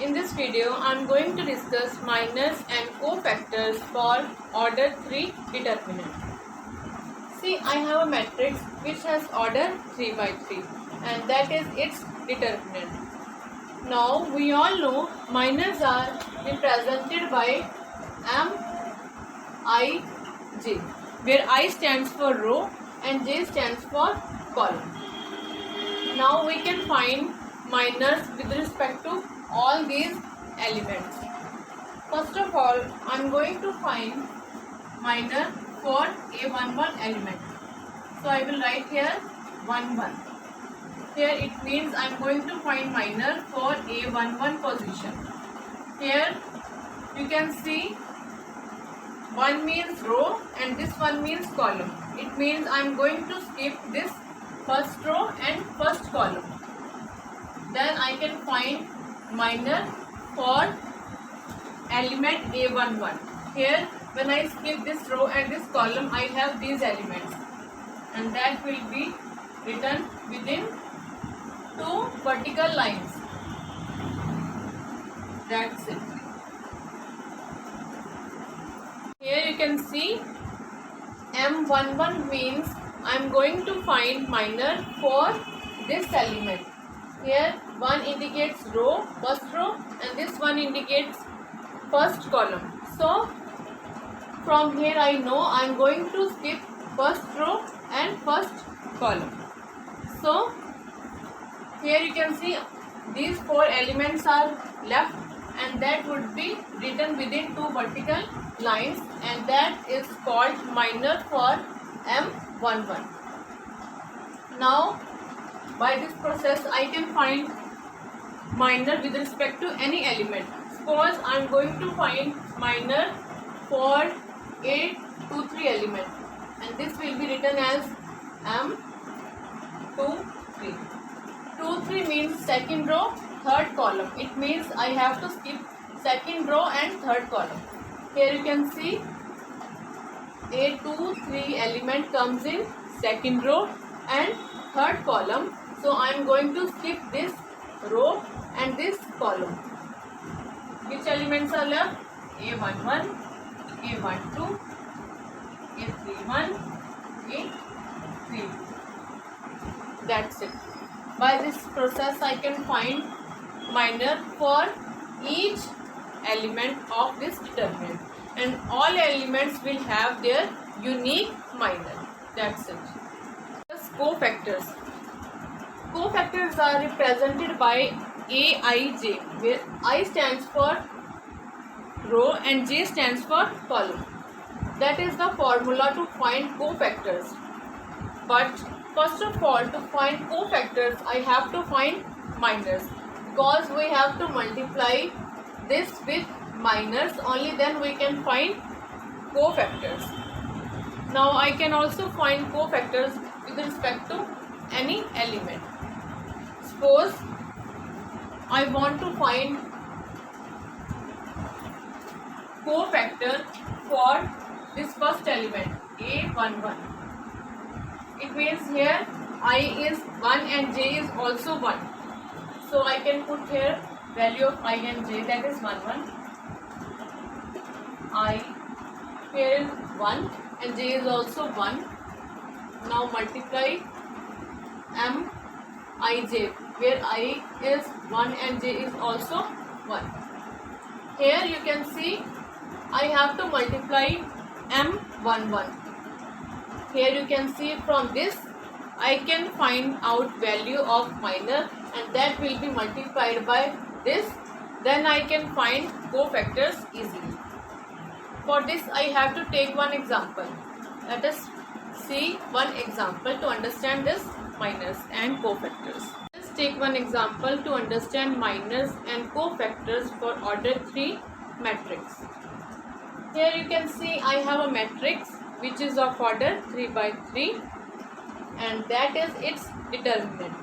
In this video, I am going to discuss minors and cofactors for order 3 determinant. See, I have a matrix which has order 3 by 3 and that is its determinant. Now, we all know minors are represented by M, I, J, where I stands for row and J stands for column. Now, we can find minors with respect to all these elements. First of all, I am going to find minor for A11 element. So I will write here 1 1. Here it means I am going to find minor for A11 position. Here you can see 1 means row and this one means column. It means I am going to skip this first row and first column. Then I can find minor for element A11. Here when I skip this row and this column, I have these elements and that will be written within 2 vertical lines. That's it. Here you can see M11 means I am going to find minor for this element. Here 1 indicates row, first row, and this one indicates first column. So from here I know I am going to skip first row and first column. So here you can see these 4 elements are left and that would be written within 2 vertical lines and that is called minor for M11. Now by this process I can find minor with respect to any element. Suppose I am going to find minor for A23 element and this will be written as M23. 23 means second row, third column. It means I have to skip second row and third column. Here you can see A23 element comes in second row and third column. So I am going to skip this row and this column. Which elements are left? A11, A12, A31, A32. That's it. By this process I can find minor for each element of this determinant and all elements will have their unique minor. That's it. Cofactors. Cofactors are represented by Aij, where I stands for row and J stands for column. That is the formula to find cofactors. But first of all, to find cofactors, I have to find minors because we have to multiply this with minors, only then we can find cofactors. Now I can also find cofactors with respect to any element. Suppose I want to find cofactor for this first element A11. It means here I is 1 and j is also 1. So I can put here value of I and j, that is 1 1. I here is 1 and j is also 1. Now multiply M I j, where I is 1 and j is also 1. Here you can see I have to multiply M11. Here you can see from this I can find out value of minor and that will be multiplied by this. Then I can find cofactors easily. For this I have to take one example. Let us see one example to understand this minors and cofactors. Let's take one example to understand minors and cofactors for order 3 matrix. Here you can see I have a matrix which is of order 3 by 3 and that is its determinant.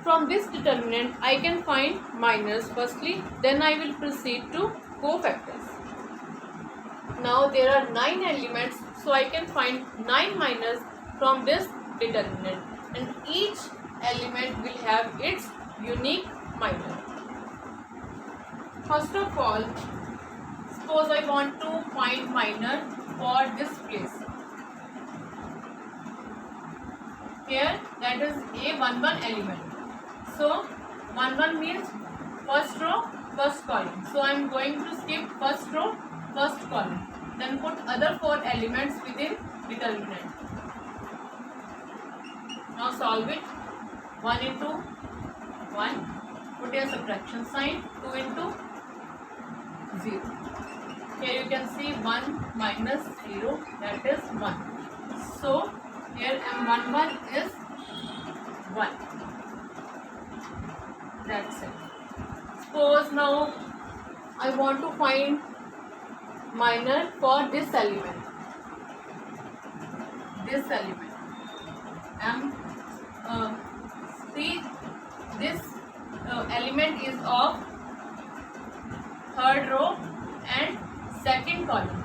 From this determinant I can find minors firstly, then I will proceed to cofactors. Now there are 9 elements, so I can find 9 minors from this determinant and each element will have its unique minor. first of all, suppose I want to find minor for this place. Here that is A11 element. So 11 means first row, first column. So I am going to skip first row, first column. Then put other 4 elements within determinant. Now solve it. 1 into 1. Put a subtraction sign. 2 into 0. Here you can see 1 minus 0, that is 1. So here M11 is 1. That's it. Suppose now I want to find minor for this element. This element. See, this element is of third row and second column.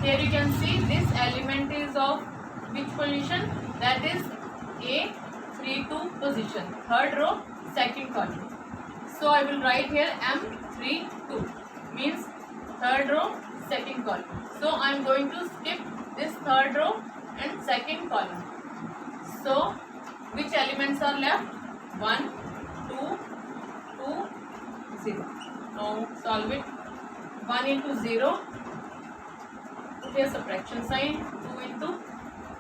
Here you can see this element is of which position? That is A32 position, third row, second column. So I will write here M32 means third row, second column. So I am going to skip this third row and second column. So which elements are left? 1, 2, 2, 0. Now solve it. 1 into 0. Put a subtraction sign. 2 into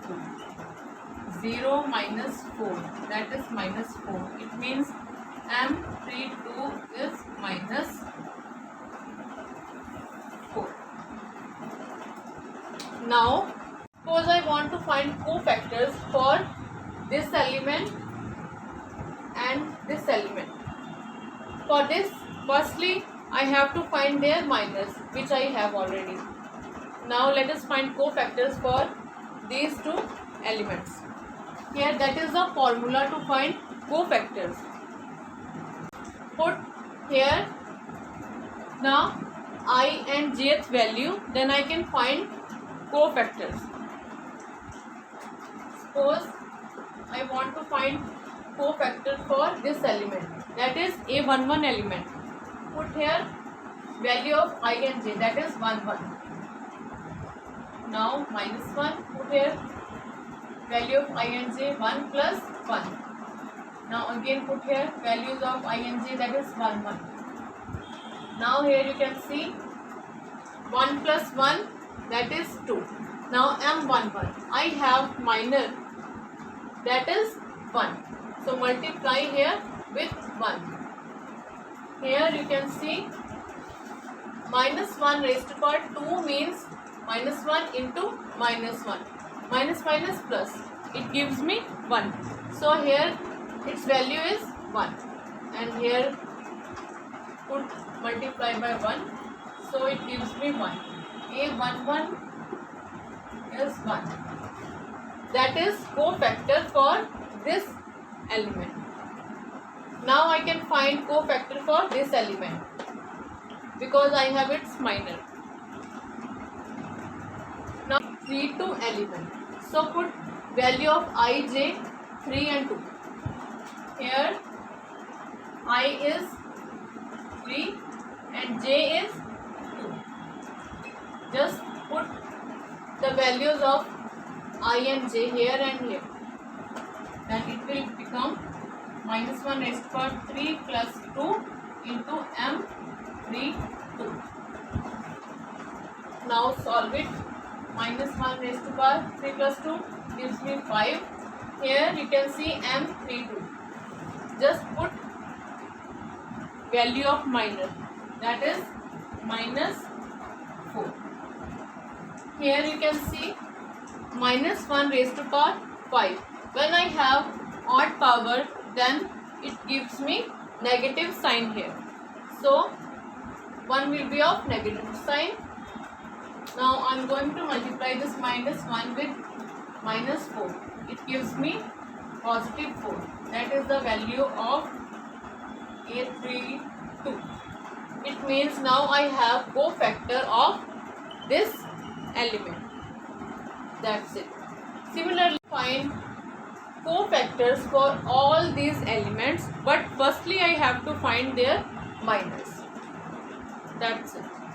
2. 0 minus 4. That is minus 4. It means M32 is minus 4. Now, suppose I want to find cofactors for this element and this element. For this, firstly, I have to find their minors, which I have already. Now, let us find cofactors for these 2 elements. Here, that is the formula to find cofactors. Put here now I and jth value, then I can find cofactors. Suppose I want to find cofactor for this element, that is A11 element. Put here value of I and j, that is 1, 1. Now minus 1, put here value of I and j, 1 plus 1. Now again put here values of I and j, that is 1, 1. Now here you can see 1 plus 1, that is 2. Now M11, I have minor, that is 1. So multiply here with 1. Here you can see minus 1 raised to power 2 means minus 1 into minus 1. Minus minus plus, it gives me 1. So here its value is 1. And here put multiply by 1. So it gives me 1. A11 is 1. That is cofactor for this element. Now I can find cofactor for this element because I have its minor. Now 3, 2 element. So put value of I, j, 3 and 2. Here I is 3 and j is 2. Just put the values of I and j here and here. Then it will become minus 1 raised to power 3 plus 2 into M32. Now solve it. Minus 1 raised to power 3 plus 2 gives me 5. Here you can see M32. Just put value of minor, that is minus 4. Here you can see minus 1 raised to power 5. When I have odd power, then it gives me negative sign here. So 1 will be of negative sign. Now I am going to multiply this minus 1 with minus 4. It gives me positive 4. That is the value of A32. It means now I have cofactor of this element. That's it. Similarly, find cofactors for all these elements, but firstly I have to find their minors. That's it.